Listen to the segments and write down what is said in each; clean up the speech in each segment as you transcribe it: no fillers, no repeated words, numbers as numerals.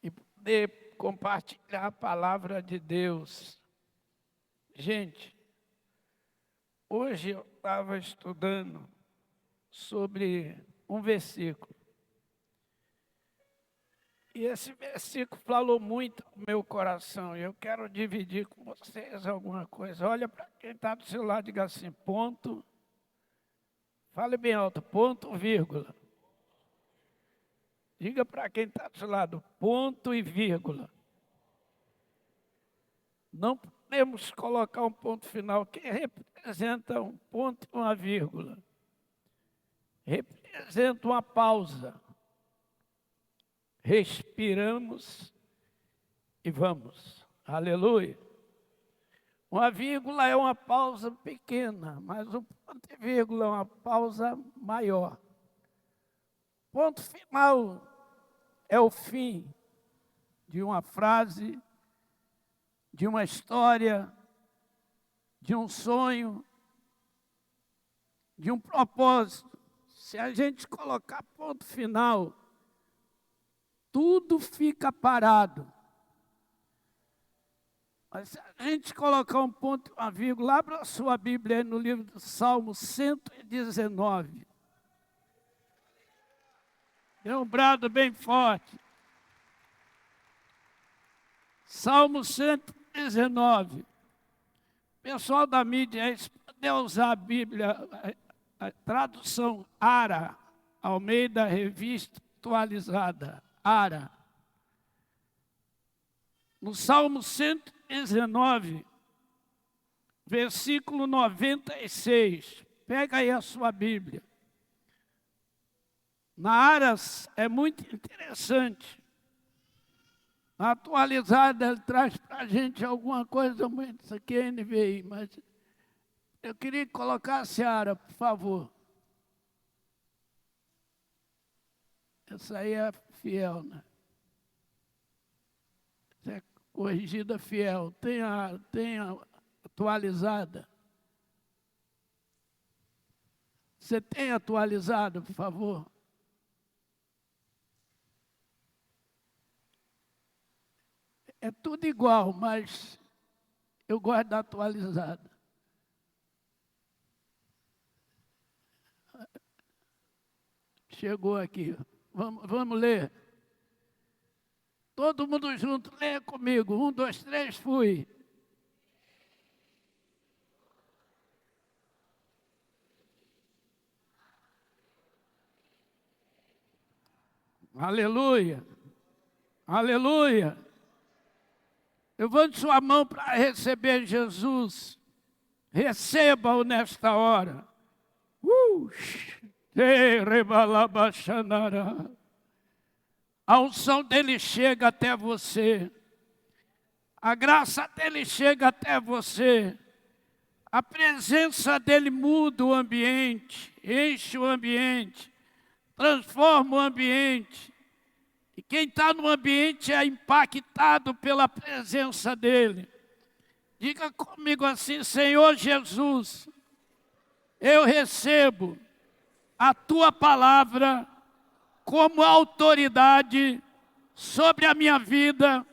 e poder compartilhar a palavra de Deus. Gente, hoje eu estava estudando sobre um versículo. E esse versículo falou muito ao meu coração. E eu quero dividir com vocês alguma coisa. Olha para quem está do seu lado e diga assim, ponto. Fale bem alto, ponto, vírgula. Diga para quem está do seu lado, ponto e vírgula. Não podemos colocar um ponto final que representa um ponto e uma vírgula. Representa uma pausa. Respiramos e vamos. Aleluia. Uma vírgula é uma pausa pequena, mas um ponto e vírgula é uma pausa maior. Ponto final é o fim de uma frase, de uma história, de um sonho, de um propósito. Se a gente colocar ponto final, tudo fica parado. Mas se a gente colocar um ponto e uma vírgula, abra a sua Bíblia aí no livro do Salmo 119. Dê um brado bem forte. Salmo 119. Pessoal da mídia, se puder usar a Bíblia, a tradução ARA, Almeida Revista Atualizada. ARA. No Salmo 119, versículo 96. Pega aí a sua Bíblia. Na Aras é muito interessante. Na atualizada ele traz para a gente alguma coisa, isso aqui é NVI, mas eu queria que colocasse a Ara, por favor. Essa aí é fiel, né? Essa é corrigida fiel. Tem a atualizada. Você tem atualizado, por favor? É tudo igual, mas eu gosto da atualizada. Chegou aqui. Vamos ler. Todo mundo junto, leia comigo. 1, 2, 3, fui. Aleluia. Aleluia. Levante sua mão para receber Jesus. Receba-o nesta hora. A unção dele chega até você. A graça dele chega até você. A presença dele muda o ambiente, enche o ambiente, transforma o ambiente. E quem está no ambiente é impactado pela presença dele. Diga comigo assim, Senhor Jesus, eu recebo a tua palavra como autoridade sobre a minha vida,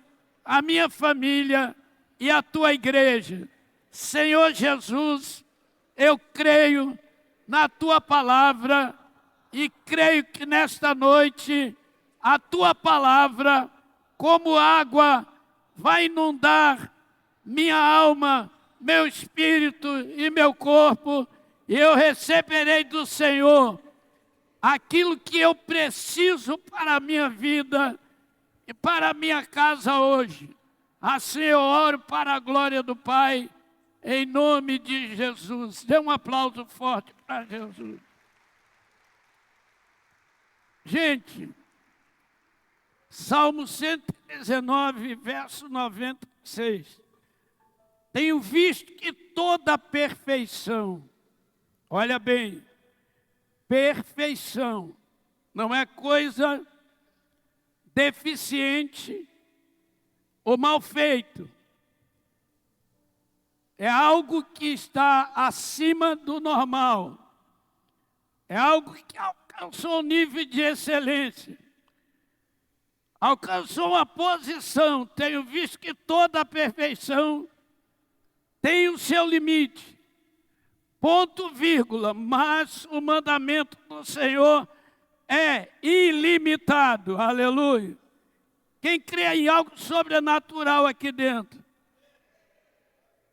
a minha família e a tua igreja. Senhor Jesus, eu creio na tua palavra e creio que nesta noite a tua palavra, como água, vai inundar minha alma, meu espírito e meu corpo, e eu receberei do Senhor aquilo que eu preciso para a minha vida e para a minha casa hoje. Assim eu oro para a glória do Pai, em nome de Jesus. Dê um aplauso forte para Jesus. Gente, Salmo 119, verso 96. Tenho visto que toda perfeição, olha bem, perfeição, não é coisa deficiente ou mal feito. É algo que está acima do normal. É algo que alcançou um nível de excelência. alcançou uma posição. Tenho visto que toda a perfeição tem o seu limite. Ponto, vírgula, mas o mandamento do Senhor é ilimitado. Aleluia. Quem crê em algo sobrenatural aqui dentro?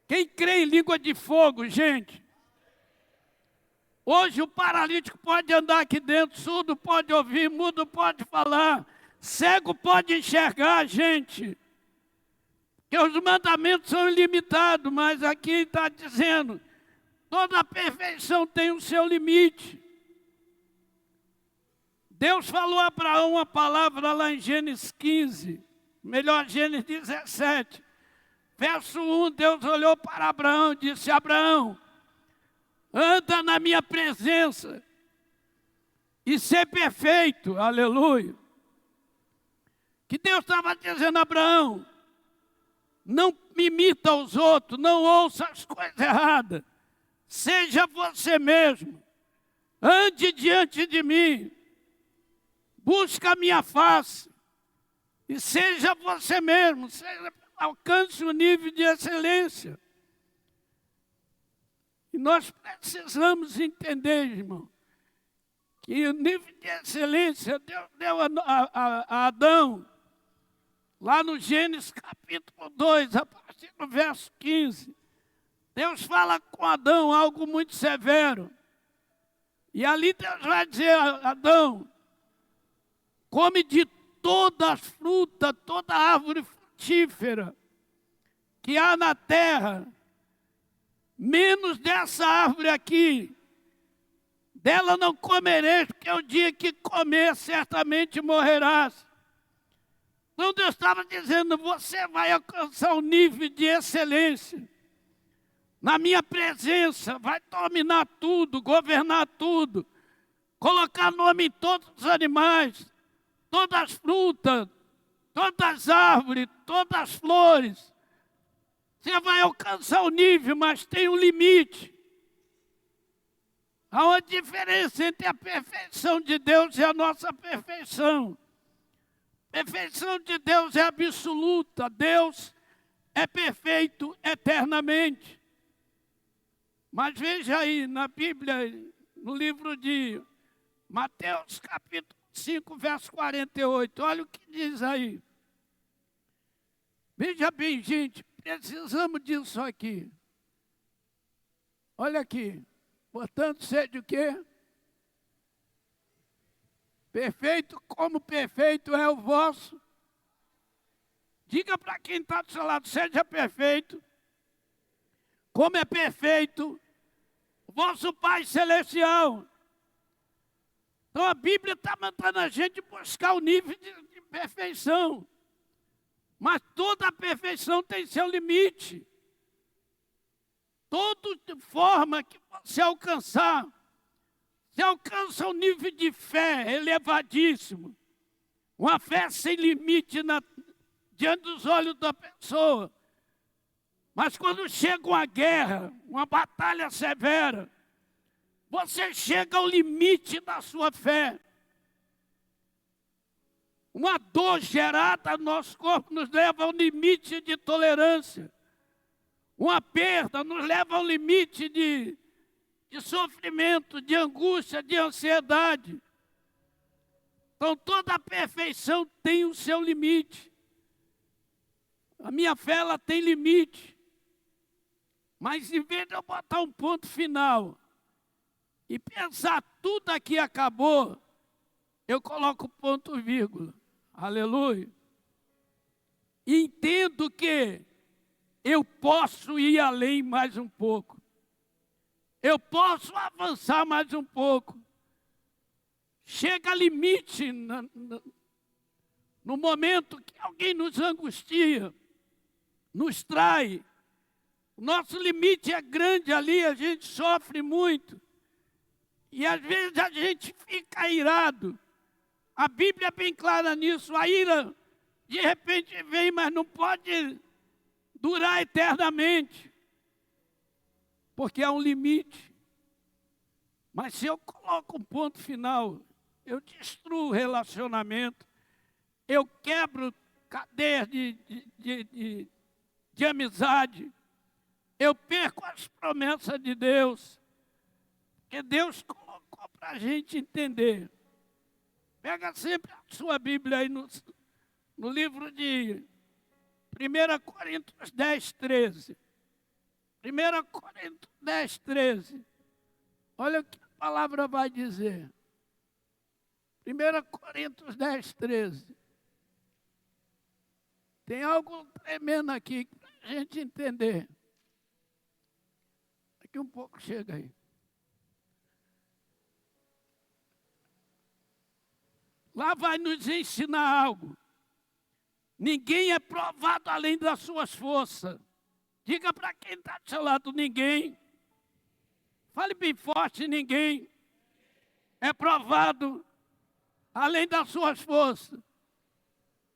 Quem crê em língua de fogo, gente? Hoje o paralítico pode andar aqui dentro, surdo pode ouvir, mudo pode falar, cego pode enxergar, gente. Que os mandamentos são ilimitados, mas aqui está dizendo, toda a perfeição tem o seu limite. Deus falou a Abraão uma palavra lá em Gênesis 15, melhor Gênesis 17. Verso 1, Deus olhou para Abraão e disse, Abraão, anda na minha presença e ser perfeito, aleluia. Que Deus estava dizendo a Abraão, não imita os outros, não ouça as coisas erradas, seja você mesmo, ande diante de mim, busca a minha face e seja você mesmo, alcance o nível de excelência. E nós precisamos entender, irmão, que o nível de excelência Deus deu a Adão, lá no Gênesis capítulo 2, a partir do verso 15. Deus fala com Adão algo muito severo. E ali Deus vai dizer a Adão, come de toda a fruta, toda a árvore frutífera que há na terra, menos dessa árvore aqui, dela não comereis, porque o dia que comer, certamente morrerás. Então Deus estava dizendo, você vai alcançar um nível de excelência. Na minha presença, vai dominar tudo, governar tudo, colocar nome em todos os animais, todas as frutas, todas as árvores, todas as flores. Você vai alcançar o nível, mas tem um limite. Há uma diferença entre a perfeição de Deus e a nossa perfeição. A perfeição de Deus é absoluta. Deus é perfeito eternamente. Mas veja aí na Bíblia, no livro de Mateus capítulo 5, verso 48. Olha o que diz aí. Veja bem, gente, precisamos disso aqui. Olha aqui. Portanto, sede o quê? Perfeito como perfeito é o vosso. Diga para quem está do seu lado, seja perfeito. Como é perfeito o vosso Pai Celestial. Então a Bíblia está mandando a gente buscar o nível de perfeição. Mas toda a perfeição tem seu limite. Toda forma que você alcançar, você alcança um nível de fé elevadíssimo. Uma fé sem limite diante dos olhos da pessoa. Mas quando chega uma guerra, uma batalha severa, você chega ao limite da sua fé. Uma dor gerada no nosso corpo nos leva ao limite de tolerância. Uma perda nos leva ao limite de sofrimento, de angústia, de ansiedade. Então toda a perfeição tem o seu limite. A minha fé ela tem limite. Mas em vez de eu botar um ponto final e pensar tudo aqui acabou, eu coloco ponto vírgula. Aleluia. E entendo que eu posso ir além mais um pouco. Eu posso avançar mais um pouco. Chega limite no momento que alguém nos angustia, nos trai. O nosso limite é grande ali, a gente sofre muito. E às vezes a gente fica irado. A Bíblia é bem clara nisso. A ira, de repente, vem, mas não pode durar eternamente. Porque há um limite. Mas se eu coloco um ponto final, eu destruo o relacionamento, eu quebro cadeias de amizade, eu perco as promessas de Deus, porque Deus colocou para a gente entender. Pega sempre a sua Bíblia aí no livro de 1 Coríntios 10, 13. 1 Coríntios 10, 13. Olha o que a palavra vai dizer. 1 Coríntios 10, 13. Tem algo tremendo aqui para a gente entender. Daqui um pouco chega aí. Lá vai nos ensinar algo. Ninguém é provado além das suas forças. Diga para quem está do seu lado, ninguém. Fale bem forte, ninguém é provado além das suas forças.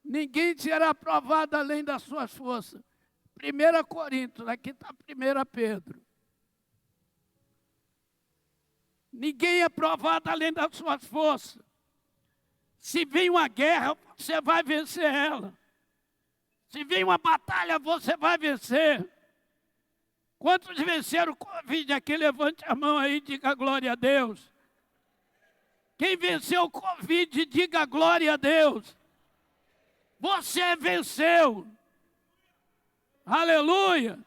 Ninguém será provado além das suas forças. 1 Coríntios, aqui está 1 Pedro. Ninguém é provado além das suas forças. Se vem uma guerra, você vai vencer ela. Se vem uma batalha, você vai vencer. Quantos venceram o Covid aqui? Levante a mão aí e diga glória a Deus. Quem venceu o Covid, diga glória a Deus. Você venceu. Aleluia.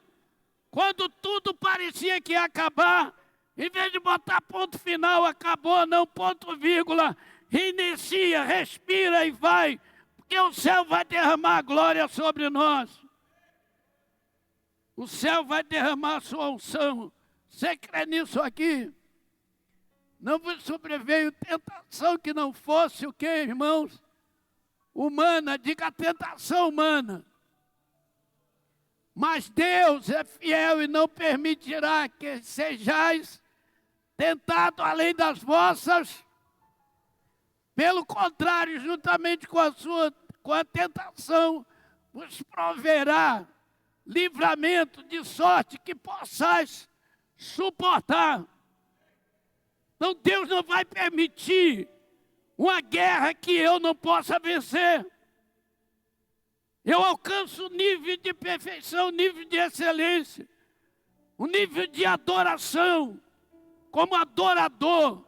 Quando tudo parecia que ia acabar, em vez de botar ponto final, acabou, não, ponto vírgula, inicia, respira e vai, porque o céu vai derramar glória sobre nós. O céu vai derramar a sua unção. Você crê nisso aqui? Não vos sobreveio tentação que não fosse o quê, irmãos? Humana, diga tentação humana. Mas Deus é fiel e não permitirá que sejais tentados além das vossas. Pelo contrário, juntamente com a tentação, vos proverá livramento de sorte que possais suportar. Então Deus não vai permitir uma guerra que eu não possa vencer. Eu alcanço o nível de perfeição, nível de excelência, o nível de adoração, como adorador,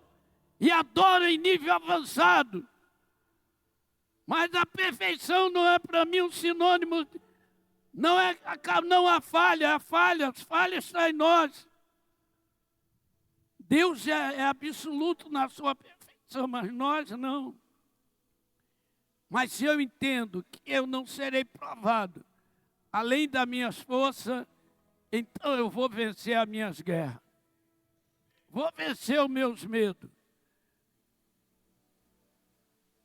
e adoro em nível avançado. Mas a perfeição não é para mim um sinônimo, não há falha, as falhas estão em nós. Deus é absoluto na sua perfeição, mas nós não. Mas se eu entendo que eu não serei provado além das minhas forças, então eu vou vencer as minhas guerras. Vou vencer os meus medos.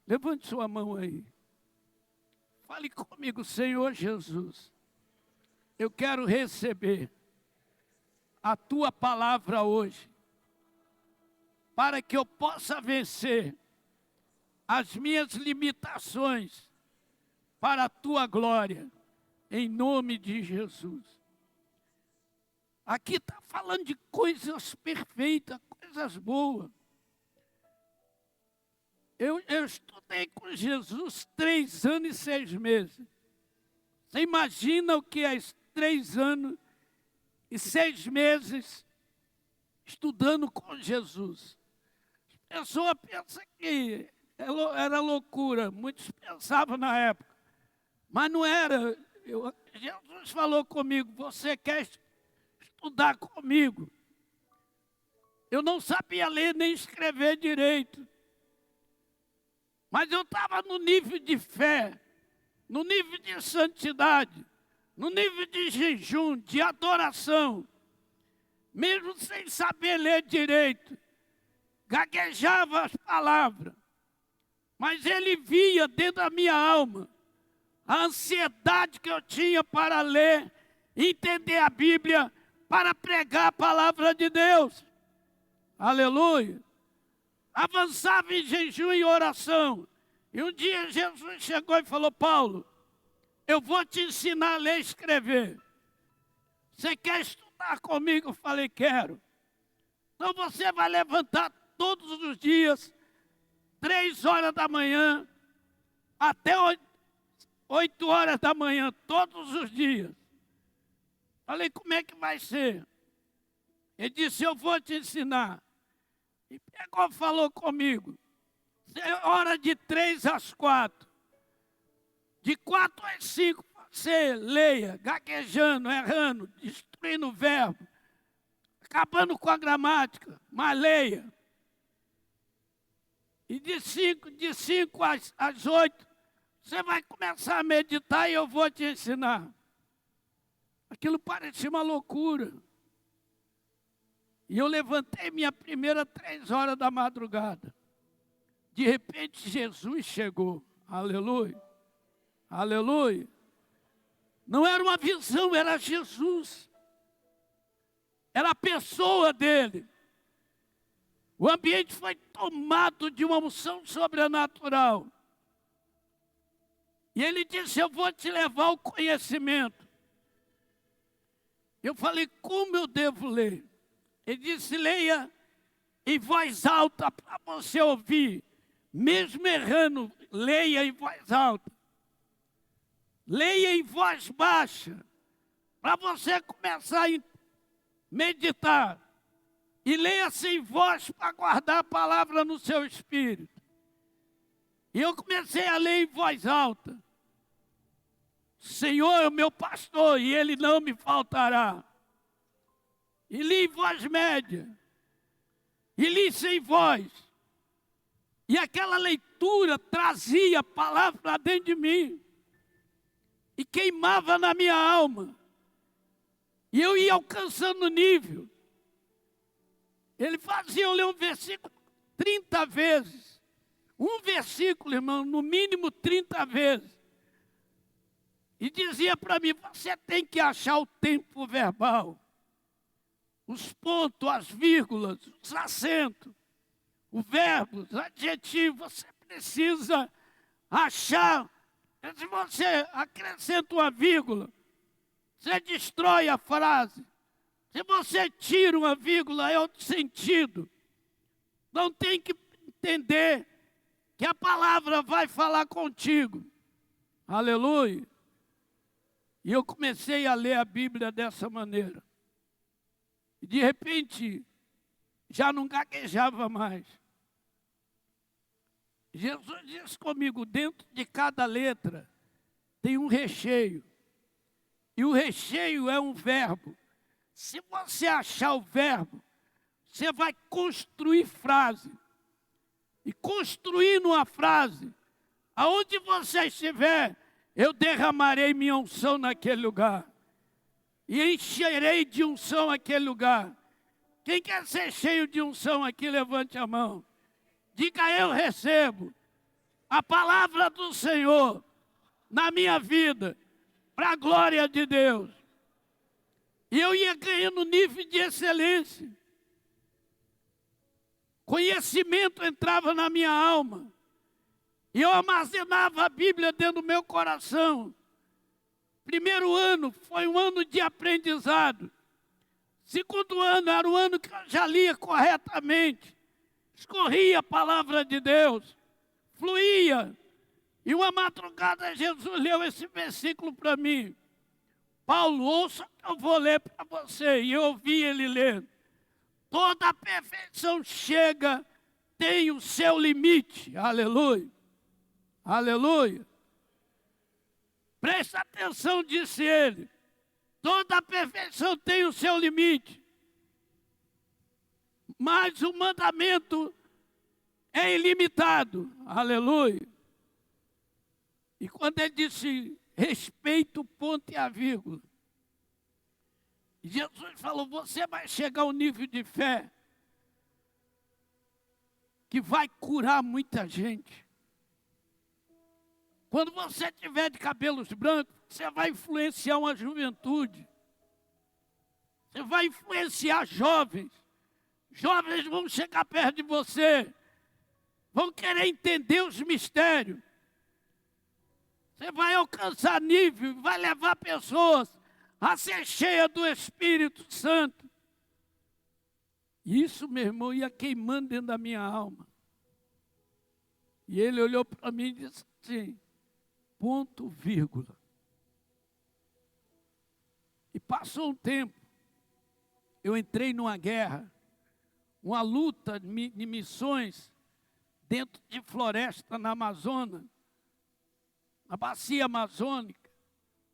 Levante sua mão aí. Fale comigo, Senhor Jesus. Eu quero receber a tua palavra hoje, para que eu possa vencer as minhas limitações para a tua glória, em nome de Jesus. Aqui está falando de coisas perfeitas, coisas boas. Eu estudei com Jesus 3 anos e 6 meses. Você imagina o que é 3 anos e 6 meses estudando com Jesus? A pessoa pensa que era loucura, muitos pensavam na época, mas não era. Jesus falou comigo, você quer estudar comigo? Eu não sabia ler nem escrever direito, mas eu estava no nível de fé, no nível de santidade, no nível de jejum, de adoração, mesmo sem saber ler direito, gaguejava as palavras. Mas ele via dentro da minha alma a ansiedade que eu tinha para ler, entender a Bíblia, para pregar a palavra de Deus. Aleluia. Avançava em jejum e oração. E um dia Jesus chegou e falou, Paulo, eu vou te ensinar a ler e escrever. Você quer estudar comigo? Eu falei, quero. Então você vai levantar todos os dias, 3 horas da manhã, até 8 horas da manhã, todos os dias. Falei, como é que vai ser? Ele disse, eu vou te ensinar. E pegou, falou comigo. É hora de 3 às 4. De 4 às 5, você leia, gaguejando, errando, destruindo o verbo, acabando com a gramática, mas leia. E de 5 às 8, você vai começar a meditar e eu vou te ensinar. Aquilo parecia uma loucura. E eu levantei minha primeira 3 horas da madrugada. De repente, Jesus chegou. Aleluia. Aleluia. Não era uma visão, era Jesus. Era a pessoa dele. O ambiente foi tomado de uma unção sobrenatural. E ele disse, eu vou te levar ao conhecimento. Eu falei, como eu devo ler? Ele disse, leia em voz alta para você ouvir. Mesmo errando, leia em voz alta. Leia em voz baixa, para você começar a meditar. E leia sem voz para guardar a palavra no seu espírito. E eu comecei a ler em voz alta. Senhor é o meu pastor e ele não me faltará. E li em voz média. E li sem voz. E aquela leitura trazia a palavra para dentro de mim. E queimava na minha alma. E eu ia alcançando nível. Ele fazia eu ler um versículo 30 vezes. Um versículo, irmão, no mínimo 30 vezes. E dizia para mim, você tem que achar o tempo verbal. Os pontos, as vírgulas, os acentos, o verbo, os adjetivos. Você precisa achar. Se você acrescenta uma vírgula, você destrói a frase. Se você tira uma vírgula, é outro sentido. Não tem que entender que a palavra vai falar contigo. Aleluia. E eu comecei a ler a Bíblia dessa maneira. E de repente, já não gaguejava mais. Jesus diz comigo, dentro de cada letra tem um recheio. E o recheio é um verbo. Se você achar o verbo, você vai construir frase. E construindo uma frase, aonde você estiver, eu derramarei minha unção naquele lugar. E encherei de unção aquele lugar. Quem quer ser cheio de unção aqui, levante a mão. Diga, eu recebo a palavra do Senhor na minha vida, para a glória de Deus. E eu ia ganhando nível de excelência. Conhecimento entrava na minha alma. E eu armazenava a Bíblia dentro do meu coração. Primeiro ano foi um ano de aprendizado. Segundo ano era o ano que eu já lia corretamente. Escorria a palavra de Deus. Fluía. E uma madrugada Jesus leu esse versículo para mim. Paulo, ouça que eu vou ler para você. E eu ouvi ele ler. Toda a perfeição chega, tem o seu limite. Aleluia. Aleluia. Presta atenção, disse ele. Toda a perfeição tem o seu limite. Mas o mandamento é ilimitado. Aleluia. E quando ele disse, respeito o ponto e a vírgula. Jesus falou, você vai chegar a um nível de fé que vai curar muita gente. Quando você tiver de cabelos brancos, você vai influenciar uma juventude. Você vai influenciar jovens. Jovens vão chegar perto de você. Vão querer entender os mistérios. Você vai alcançar nível, vai levar pessoas a ser cheia do Espírito Santo. Isso, meu irmão, ia queimando dentro da minha alma. E ele olhou para mim e disse assim, ponto, vírgula. E passou um tempo, eu entrei numa guerra, uma luta de missões dentro de floresta na Amazônia, na bacia amazônica,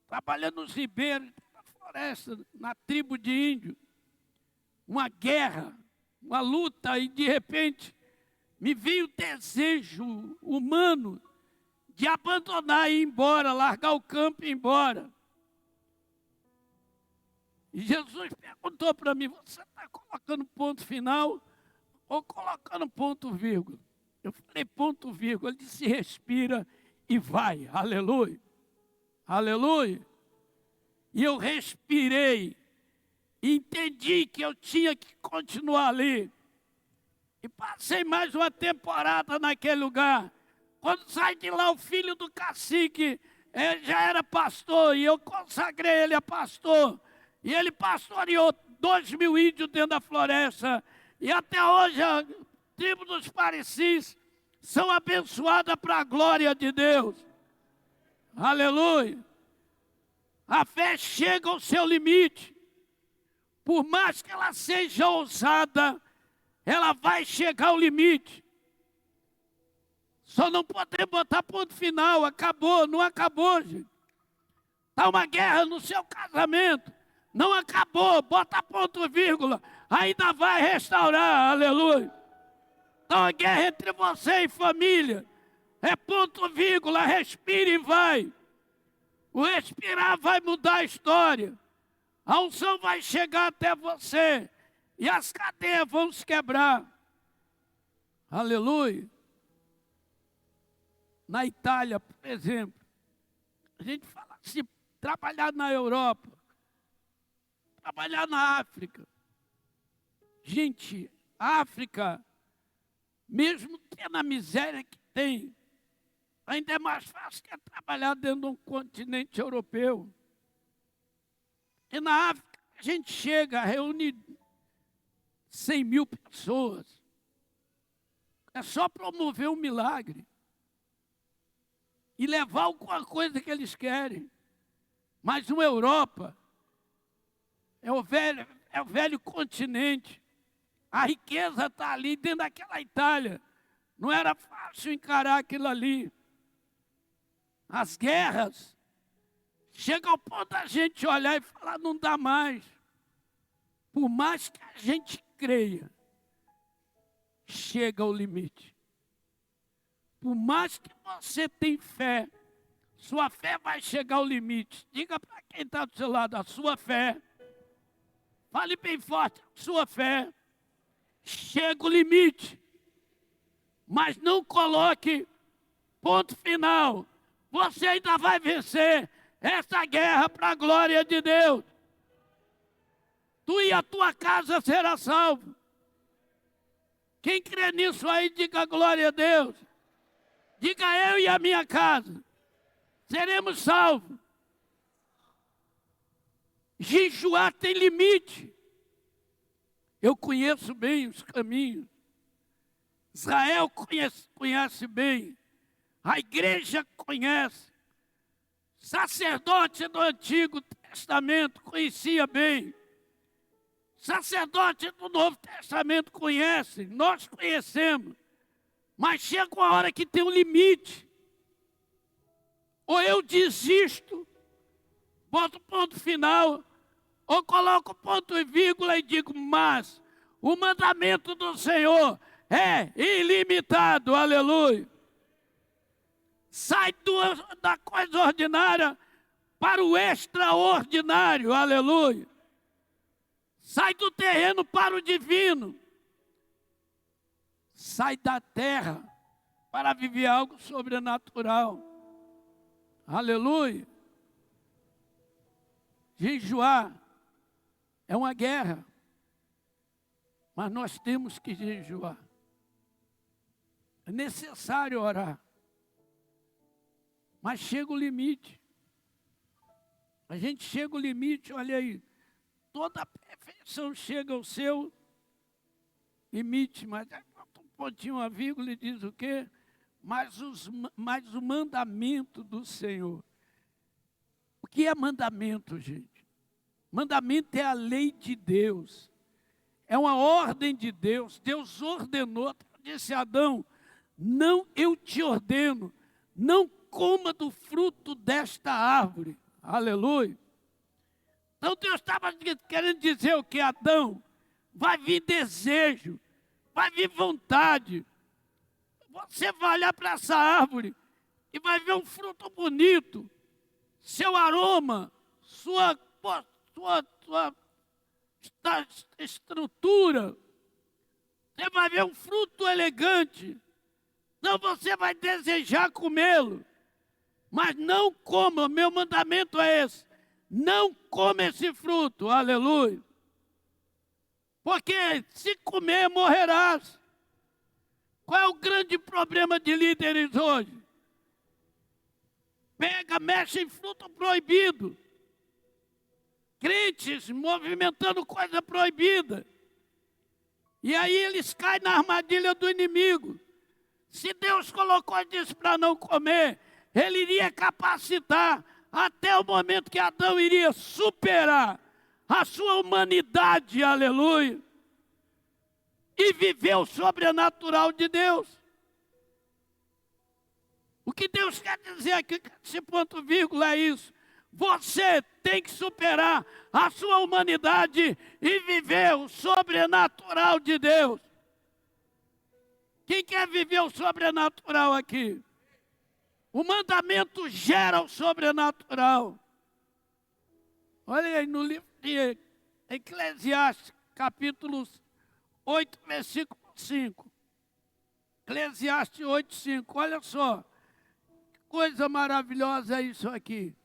trabalhando nos ribeiros, na floresta, na tribo de índio. Uma guerra, uma luta, e de repente me veio o desejo humano de abandonar e ir embora, largar o campo e ir embora. E Jesus perguntou para mim: você está colocando ponto final ou colocando ponto vírgula? Eu falei ponto vírgula. Ele disse: respira e vai. Aleluia. Aleluia. E eu respirei. E entendi que eu tinha que continuar ali. E passei mais uma temporada naquele lugar. Quando saí de lá, o filho do cacique já era pastor. E eu consagrei ele a pastor. E ele pastoreou 2.000 índios dentro da floresta. E até hoje a tribo dos Parecis são abençoadas para a glória de Deus. Aleluia. A fé chega ao seu limite. Por mais que ela seja ousada, ela vai chegar ao limite. Só não podemos botar ponto final. Acabou, não acabou, gente. Está uma guerra no seu casamento. Não acabou, bota ponto vírgula. Ainda vai restaurar, aleluia. Está uma guerra entre você e família. É ponto vírgula, respire e vai. O respirar vai mudar a história. A unção vai chegar até você. E as cadeias vão se quebrar. Aleluia. Na Itália, por exemplo, a gente fala assim, trabalhar na Europa, trabalhar na África. Gente, a África, mesmo tendo a miséria que tem, ainda é mais fácil que trabalhar dentro de um continente europeu. E na África, a gente chega a reunir 100.000 pessoas. É só promover um milagre. E levar alguma coisa que eles querem. Mas uma Europa é o velho continente. A riqueza está ali dentro daquela Itália. Não era fácil encarar aquilo ali. As guerras. Chega ao ponto da gente olhar e falar: não dá mais. Por mais que a gente creia, chega ao limite. Por mais que você tenha fé, sua fé vai chegar ao limite. Diga para quem está do seu lado: a sua fé, fale bem forte, a sua fé chega ao limite. Mas não coloque ponto final. Você ainda vai vencer essa guerra para a glória de Deus. Tu e a tua casa será salvo. Quem crê nisso aí, diga glória a Deus. Diga: eu e a minha casa seremos salvos. Jejuar tem limite. Eu conheço bem os caminhos. Israel conhece bem. A igreja conhece. Sacerdote do Antigo Testamento conhecia bem. Sacerdote do Novo Testamento conhece. Nós conhecemos. Mas chega uma hora que tem um limite. Ou eu desisto, boto ponto final, ou coloco ponto e vírgula e digo: mas o mandamento do Senhor é ilimitado, aleluia. Sai da coisa ordinária para o extraordinário, aleluia. Sai do terreno para o divino. Sai da terra para viver algo sobrenatural. Aleluia. Jejuar é uma guerra. Mas nós temos que jejuar. É necessário orar. Mas chega o limite. A gente chega ao limite, olha aí. Toda a perfeição chega ao seu limite. Mas um pontinho, uma vírgula e diz o quê? mas o mandamento do Senhor. O que é mandamento, gente? Mandamento é a lei de Deus. É uma ordem de Deus. Deus ordenou, disse a Adão, não, eu te ordeno, não coma do fruto desta árvore. Aleluia. Então Deus estava querendo dizer o que? Adão, vai vir desejo, vai vir vontade. Você vai olhar para essa árvore e vai ver um fruto bonito. Seu aroma, sua estrutura. Você vai ver um fruto elegante. Então você vai desejar comê-lo. Mas não coma, meu mandamento é esse. Não coma esse fruto, aleluia. Porque se comer, morrerás. Qual é o grande problema de líderes hoje? Pega, mexe em fruto proibido. Crentes movimentando coisa proibida. E aí eles caem na armadilha do inimigo. Se Deus colocou isso para não comer, Ele iria capacitar até o momento que Adão iria superar a sua humanidade, aleluia, e viver o sobrenatural de Deus. O que Deus quer dizer aqui, esse ponto vírgula é isso. Você tem que superar a sua humanidade e viver o sobrenatural de Deus. Quem quer viver o sobrenatural aqui? O mandamento gera o sobrenatural. Olha aí no livro de Eclesiastes, capítulo 8, versículo 5. Eclesiastes 8, 5. Olha só. Que coisa maravilhosa é isso aqui.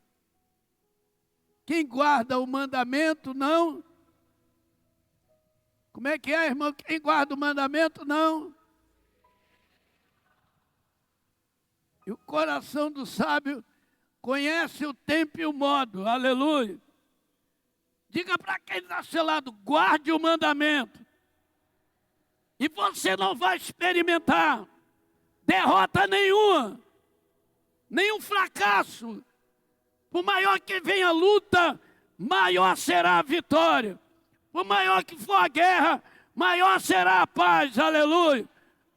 Quem guarda o mandamento, não. Como é que é, irmão? Quem guarda o mandamento, não. E o coração do sábio conhece o tempo e o modo. Aleluia. Diga para quem está ao seu lado, guarde o mandamento. E você não vai experimentar derrota nenhuma, nenhum fracasso. Por maior que venha a luta, maior será a vitória. Por maior que for a guerra, maior será a paz. Aleluia.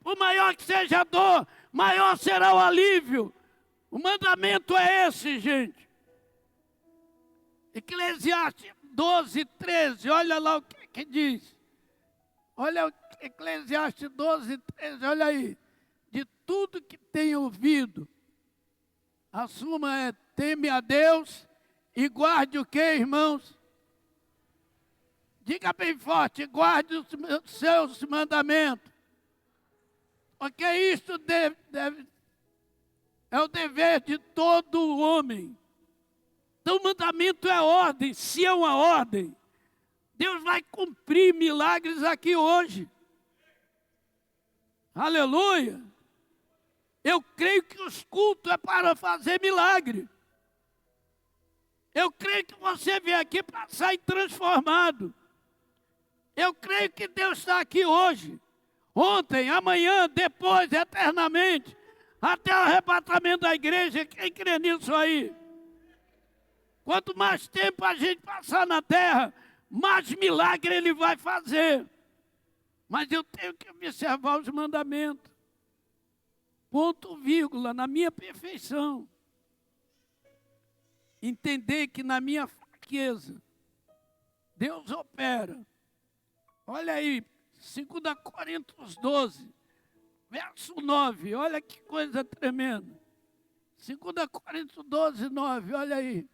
Por maior que seja a dor, maior será o alívio. O mandamento é esse, gente. Eclesiastes 12, 13, olha lá o que diz. Olha o Eclesiastes 12, 13, olha aí. De tudo que tem ouvido, a suma é: teme a Deus e guarde o que, irmãos? Diga bem forte, guarde os seus mandamentos. Porque isto é o dever de todo homem. Então o mandamento é ordem. Se é uma ordem, Deus vai cumprir milagres aqui hoje. Aleluia. Eu creio que os cultos é para fazer milagre. Eu creio que você veio aqui para sair transformado. Eu creio que Deus está aqui hoje, ontem, amanhã, depois, eternamente, até o arrebatamento da igreja. Quem crê nisso aí? Quanto mais tempo a gente passar na terra, mais milagre Ele vai fazer. Mas eu tenho que observar os mandamentos. Ponto, vírgula, na minha perfeição. Entender que na minha fraqueza, Deus opera. Olha aí, 2 Coríntios 12, verso 9, olha que coisa tremenda. 2 Coríntios 12, 9, olha aí.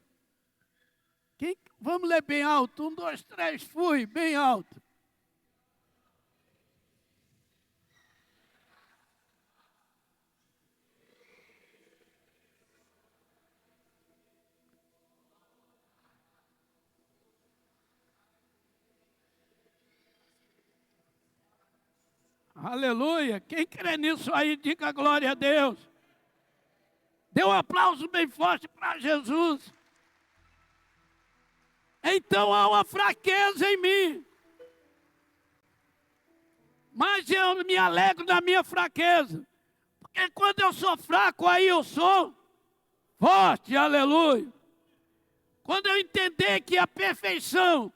Vamos ler bem alto, 1, 2, 3, fui, bem alto. Aleluia. Quem crê nisso aí, diga glória a Deus. Dê um aplauso bem forte para Jesus. Então há uma fraqueza em mim. Mas eu me alegro da minha fraqueza. Porque quando eu sou fraco, aí eu sou forte, aleluia. Quando eu entender que a perfeição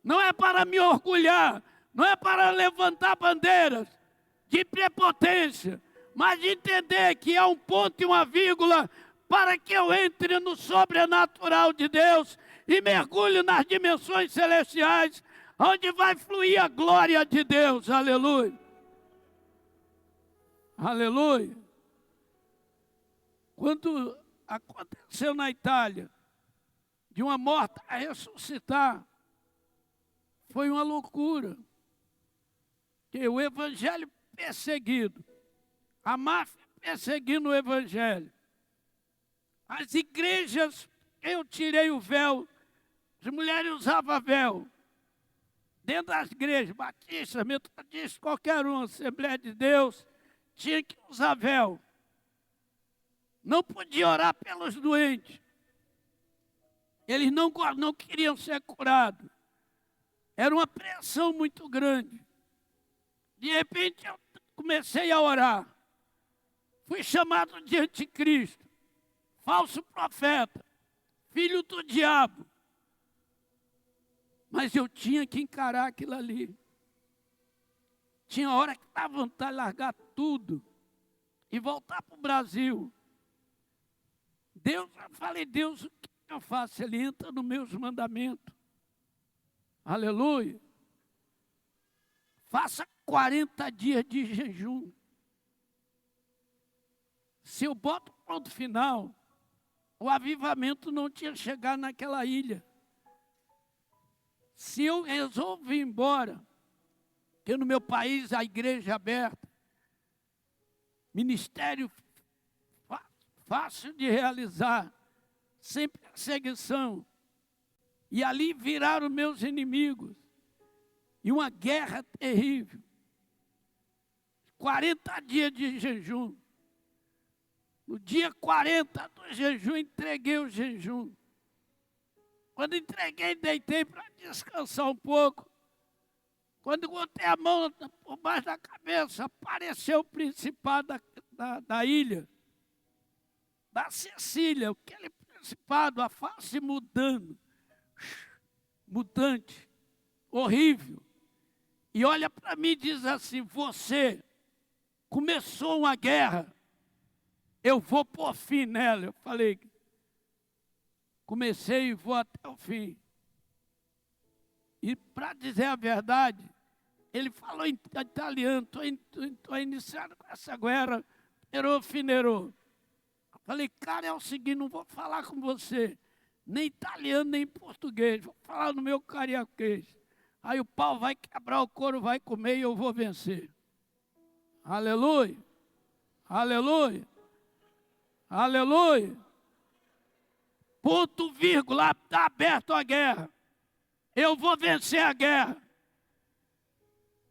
não é para me orgulhar, não é para levantar bandeiras de prepotência, mas de entender que é um ponto e uma vírgula para que eu entre no sobrenatural de Deus e mergulhe nas dimensões celestiais, onde vai fluir a glória de Deus, aleluia. Aleluia. Quando aconteceu na Itália, de uma morta a ressuscitar, foi uma loucura. Que o evangelho perseguido, a máfia perseguindo o evangelho, as igrejas, eu tirei o véu, as mulheres usavam véu, dentro das igrejas, batistas, metodistas, qualquer um, Assembleia de Deus, tinha que usar véu. Não podia orar pelos doentes. Eles não queriam ser curados. Era uma pressão muito grande. De repente eu comecei a orar. Fui chamado de anticristo, falso profeta, filho do diabo. Mas eu tinha que encarar aquilo ali. Tinha hora que dava vontade de largar tudo e voltar para o Brasil. Eu falei, Deus, o que eu faço? Ele entra nos meus mandamentos. Aleluia. Faça 40 dias de jejum. Se eu boto ponto final, o avivamento não tinha chegado naquela ilha. Se eu resolvo ir embora, porque no meu país a igreja é aberta, ministério fácil de realizar, sem perseguição, e ali viraram meus inimigos, e uma guerra terrível. 40 dias de jejum. No dia 40 do jejum, entreguei o jejum. Quando entreguei, deitei para descansar um pouco. Quando botei a mão por baixo da cabeça, apareceu o principado da ilha, da Sicília, aquele principado, a face mudando, mutante, horrível. E olha para mim e diz assim, você começou uma guerra, eu vou pôr fim nela. Eu falei, comecei e vou até o fim. E para dizer a verdade, ele falou em italiano, estou iniciando com essa guerra, pero finero. Eu falei, cara, é o seguinte, não vou falar com você, nem italiano, nem português, vou falar no meu carioquês. Aí o pau vai quebrar, o couro vai comer e eu vou vencer. Aleluia, aleluia, aleluia. Ponto, vírgula, está aberto a guerra. Eu vou vencer a guerra.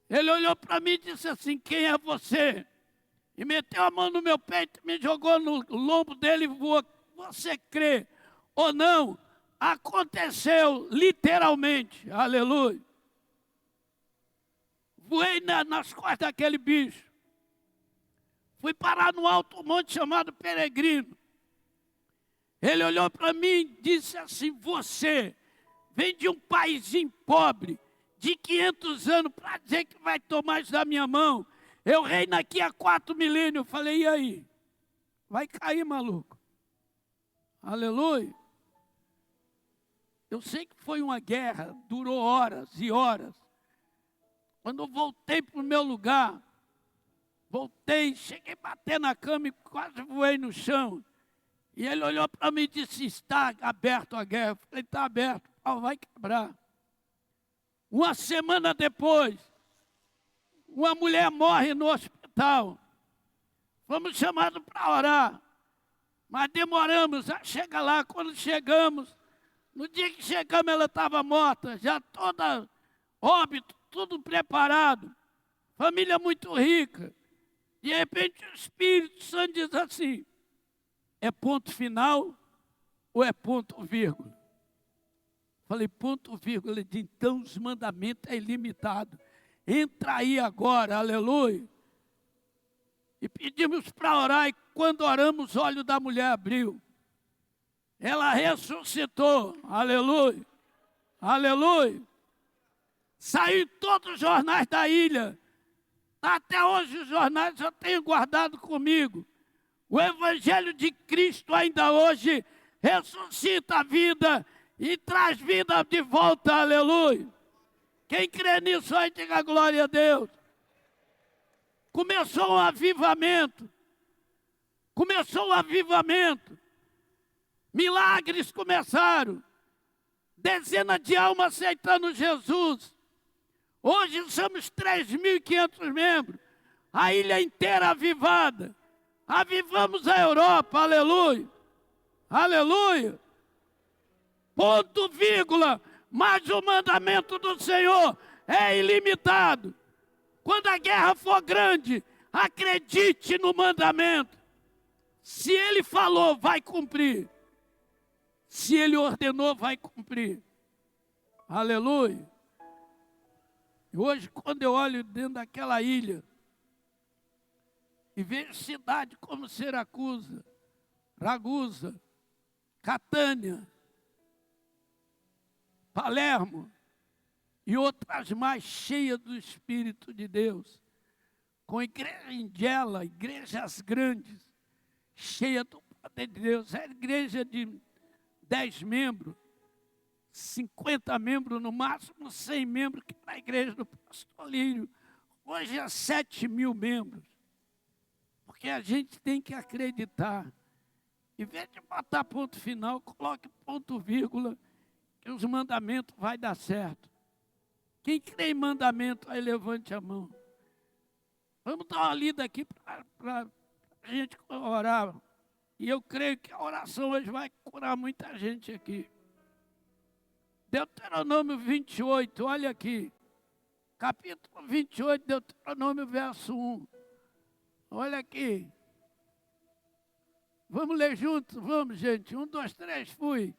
Ele olhou para mim e disse assim, quem é você? E meteu a mão no meu peito, me jogou no lombo dele e voou. Você crê ou não? Aconteceu literalmente. Aleluia. Voei nas costas daquele bicho. Fui parar no alto monte chamado Peregrino. Ele olhou para mim e disse assim, você vem de um paizinho pobre, de 500 anos, para dizer que vai tomar isso da minha mão. Eu reino aqui há 4 milênios. Eu falei, e aí? Vai cair, maluco. Aleluia. Eu sei que foi uma guerra, durou horas e horas. Quando eu voltei para o meu lugar, cheguei a bater na cama e quase voei no chão. E ele olhou para mim e disse, está aberto a guerra. Eu falei, está aberto, o pau vai quebrar. Uma semana depois, uma mulher morre no hospital. Fomos chamados para orar, mas demoramos a chegar lá. Quando chegamos, no dia que chegamos ela estava morta, já toda óbito, tudo preparado. Família muito rica. De repente o Espírito Santo diz assim, é ponto final ou é ponto vírgula? Falei, ponto vírgula. Ele disse, então os mandamentos é ilimitado. Entra aí agora, aleluia. e pedimos para orar, e quando oramos, o olho da mulher abriu. Ela ressuscitou, aleluia, aleluia. Saiu em todos os jornais da ilha. Até hoje os jornais eu tenho guardado comigo. O Evangelho de Cristo ainda hoje ressuscita a vida e traz vida de volta, aleluia. Quem crê nisso aí, diga glória a Deus. Começou um avivamento. Começou um avivamento. Milagres começaram. Dezenas de almas aceitando Jesus. Hoje somos 3.500 membros. A ilha inteira avivada. Avivamos a Europa, aleluia. Aleluia. Ponto, vírgula. Mas o mandamento do Senhor é ilimitado. Quando a guerra for grande, acredite no mandamento. Se Ele falou, vai cumprir. Se Ele ordenou, vai cumprir. Aleluia. E hoje, quando eu olho dentro daquela ilha, e vejo cidade como Siracusa, Ragusa, Catânia, Palermo e outras mais cheias do Espírito de Deus, com igreja ingela, igrejas grandes, cheias do poder de Deus, é igreja de 10 membros, 50 membros, no máximo 100 membros, que na igreja do pastor Lírio, hoje é 7.000 membros, porque a gente tem que acreditar, em vez de botar ponto final, coloque ponto vírgula, que os mandamentos vai dar certo. Quem crê em mandamento, aí levante a mão. Vamos dar uma lida aqui para a gente orar. E eu creio que a oração hoje vai curar muita gente aqui. Deuteronômio 28, olha aqui. Capítulo 28, Deuteronômio, verso 1. Olha aqui. Vamos ler juntos? Vamos, gente. 1, 2, 3, fui.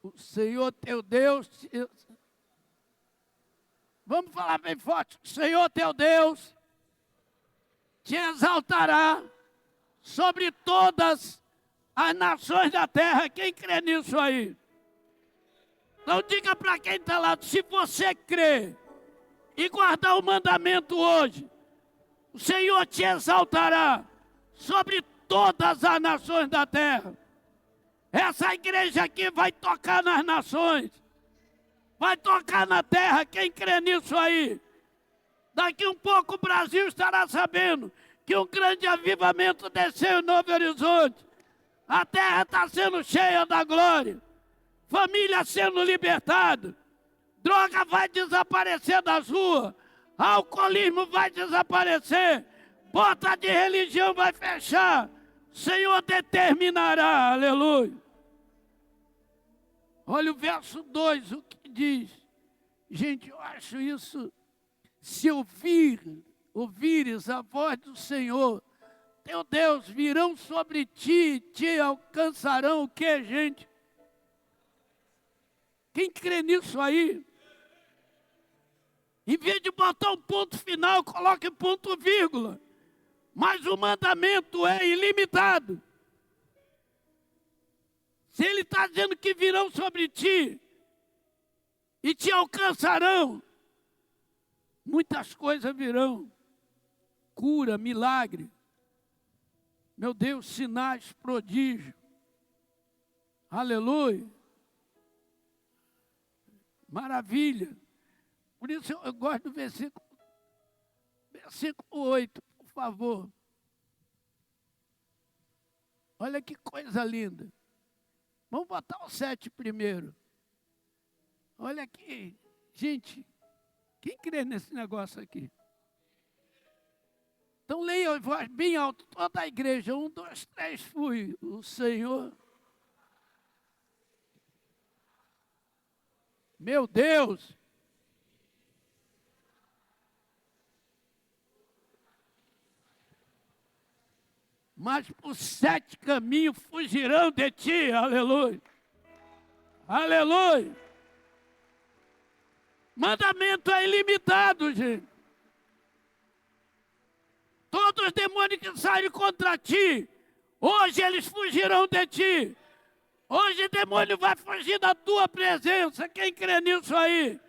O Senhor teu Deus, vamos falar bem forte, o Senhor teu Deus te exaltará sobre todas as nações da terra. Quem crê nisso aí? Então diga para quem está lá, se você crê e guardar o mandamento hoje, o Senhor te exaltará sobre todas as nações da terra. Essa igreja aqui vai tocar nas nações, vai tocar na terra. Quem crê nisso aí? Daqui um pouco o Brasil estará sabendo que um grande avivamento desceu em Novo Horizonte. A terra está sendo cheia da glória, família sendo libertada, droga vai desaparecer das ruas, alcoolismo vai desaparecer, porta de religião vai fechar. O Senhor determinará, aleluia. Olha o verso 2, o que diz. Gente, eu acho isso, se ouvires a voz do Senhor, teu Deus, virão sobre ti, te alcançarão o que, gente? Quem crê nisso aí? Em vez de botar um ponto final, coloque ponto vírgula. Mas o mandamento é ilimitado. Se ele está dizendo que virão sobre ti e te alcançarão, muitas coisas virão. Cura, milagre. Meu Deus, sinais, prodígio. Aleluia. Maravilha. Por isso eu gosto do versículo 8, por favor. Olha que coisa linda. Vamos botar o 7 primeiro. Olha aqui. Gente, quem crê nesse negócio aqui? Então leia a voz bem alto, toda a igreja. 1, 2, 3, fui. O Senhor. Meu Deus. mas por 7 caminhos fugirão de ti. Aleluia. Aleluia. Mandamento é ilimitado, gente. Todos os demônios que saírem contra ti, hoje eles fugirão de ti. Hoje o demônio vai fugir da tua presença. Quem crê nisso aí?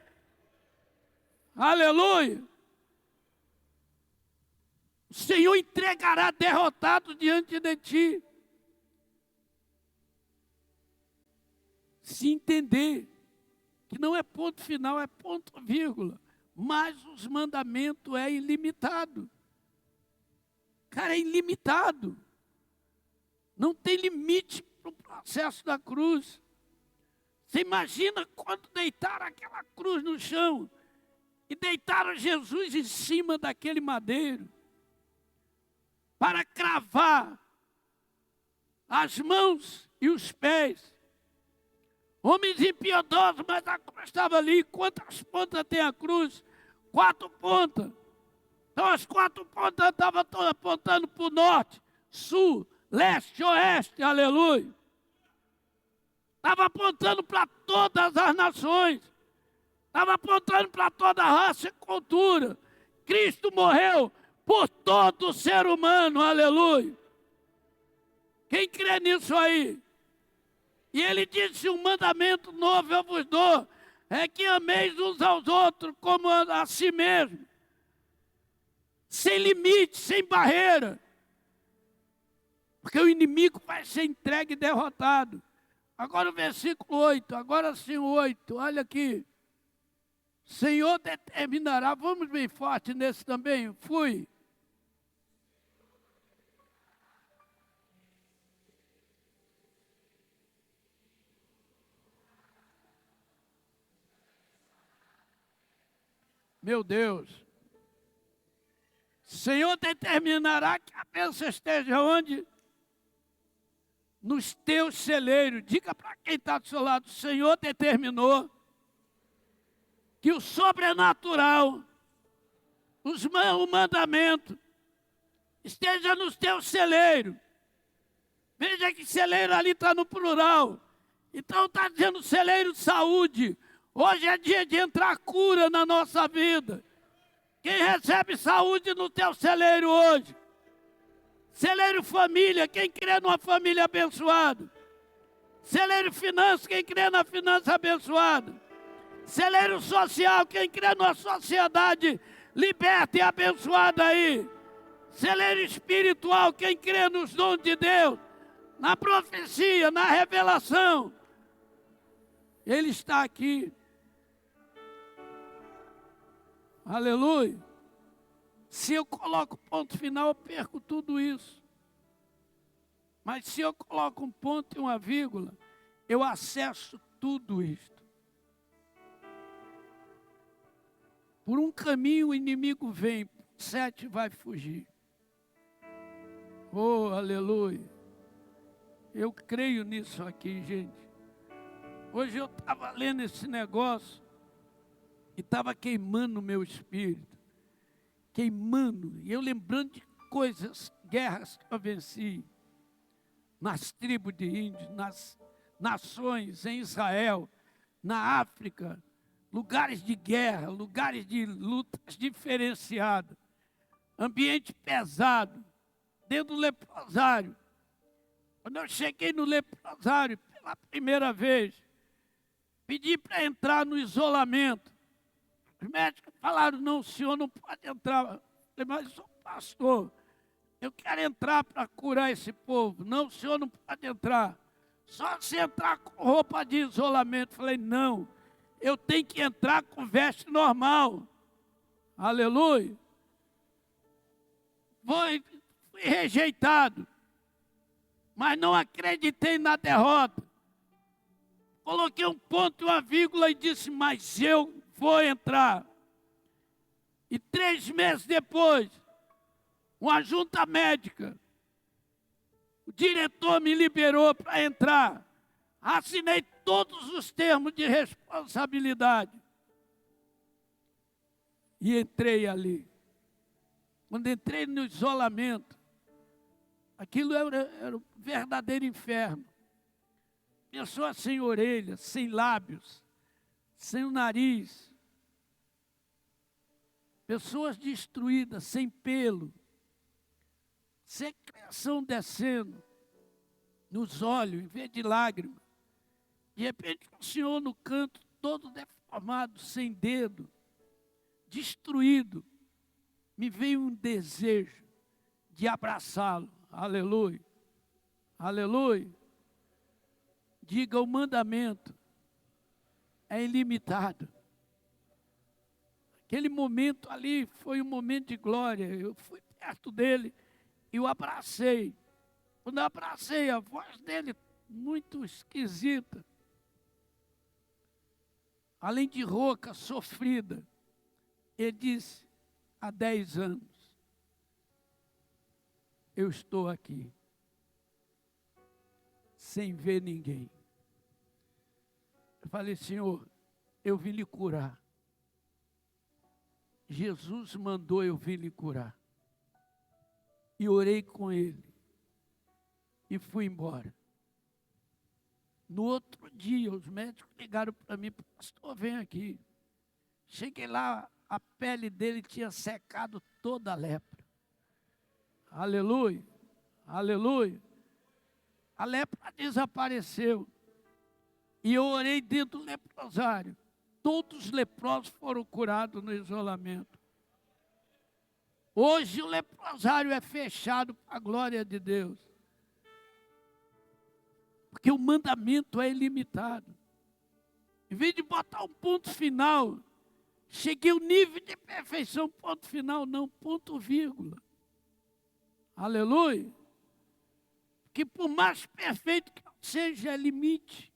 Aleluia. O Senhor entregará derrotado diante de ti. Se entender que não é ponto final, é ponto vírgula. Mas os mandamentos é ilimitado. Cara, é ilimitado. Não tem limite para o processo da cruz. Você imagina quando deitaram aquela cruz no chão e deitaram Jesus em cima daquele madeiro para cravar as mãos e os pés. Homens impiedosos, mas a cruz estava ali. Quantas pontas tem a cruz? 4 pontas. Então as 4 pontas estavam todas apontando para o norte, sul, leste, oeste, aleluia. Estava apontando para todas as nações. Estava apontando para toda a raça e cultura. Cristo morreu por todo ser humano, aleluia. Quem crê nisso aí? E ele disse, um mandamento novo eu vos dou, é que ameis uns aos outros como a si mesmo. Sem limite, sem barreira. Porque o inimigo vai ser entregue e derrotado. Agora o versículo 8, agora sim o 8, olha aqui. Senhor determinará, vamos bem forte nesse também, fui. Meu Deus. Senhor determinará que a bênção esteja onde? Nos teus celeiros. Diga para quem está do seu lado, o Senhor determinou que o sobrenatural, o mandamento, esteja nos teus celeiros. Veja que celeiro ali está no plural. Então está dizendo celeiro saúde. Hoje é dia de entrar cura na nossa vida. Quem recebe saúde no teu celeiro hoje? Celeiro família, quem crê numa família abençoada? Celeiro finanças, quem crê na finança abençoada? Celeiro social, quem crê numa sociedade liberta e abençoada aí? Celeiro espiritual, quem crê nos dons de Deus? Na profecia, na revelação. Ele está aqui. Aleluia. Se eu coloco ponto final, eu perco tudo isso. Mas se eu coloco um ponto e uma vírgula, eu acesso tudo isto. Por um caminho o inimigo vem, por 7 vai fugir. Oh, aleluia. Eu creio nisso aqui, gente. Hoje eu estava lendo esse negócio e estava queimando o meu espírito. Queimando. E eu lembrando de coisas, guerras que eu venci. Nas tribos de índios, nas nações, em Israel, na África. Lugares de guerra, lugares de lutas diferenciadas. Ambiente pesado. Dentro do leprosário. Quando eu cheguei no leprosário pela primeira vez, pedi para entrar no isolamento. Os médicos falaram, não, o senhor não pode entrar. Eu falei, mas eu sou pastor, eu quero entrar para curar esse povo. Não, o senhor não pode entrar. Só se entrar com roupa de isolamento. Eu falei, não, eu tenho que entrar com veste normal. Aleluia. Fui rejeitado. Mas não acreditei na derrota. Coloquei um ponto e uma vírgula e disse, mas eu vou entrar. E 3 meses depois, uma junta médica, o diretor me liberou para entrar. Assinei todos os termos de responsabilidade. E entrei ali. Quando entrei no isolamento, Aquilo era um verdadeiro inferno. Pessoas sem orelhas, sem lábios, sem o nariz. Pessoas destruídas, sem pelo. Secreção descendo nos olhos, em vez de lágrimas. De repente, o Senhor no canto, todo deformado, sem dedo, destruído. Me veio um desejo de abraçá-lo. Aleluia. Aleluia. Diga, o mandamento é ilimitado. Aquele momento ali foi um momento de glória. Eu fui perto dele e o abracei. Quando eu abracei, a voz dele muito esquisita. Além de rouca, sofrida. Ele disse, há 10 anos, eu estou aqui, sem ver ninguém. Eu falei, Senhor, eu vim lhe curar. Jesus mandou eu vir lhe curar. E orei com ele. E fui embora. No outro dia, os médicos ligaram para mim, pastor, vem aqui. Cheguei lá, a pele dele tinha secado toda a lepra. Aleluia, aleluia. A lepra desapareceu. E eu orei dentro do leprosário. Todos os leprosos foram curados no isolamento. Hoje o leprosário é fechado para a glória de Deus. Porque o mandamento é ilimitado. Em vez de botar um ponto final, cheguei ao nível de perfeição, ponto final, não, ponto vírgula. Aleluia. Que por mais perfeito que seja, é limite.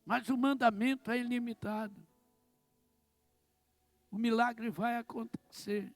Mas o mandamento é ilimitado. O milagre vai acontecer.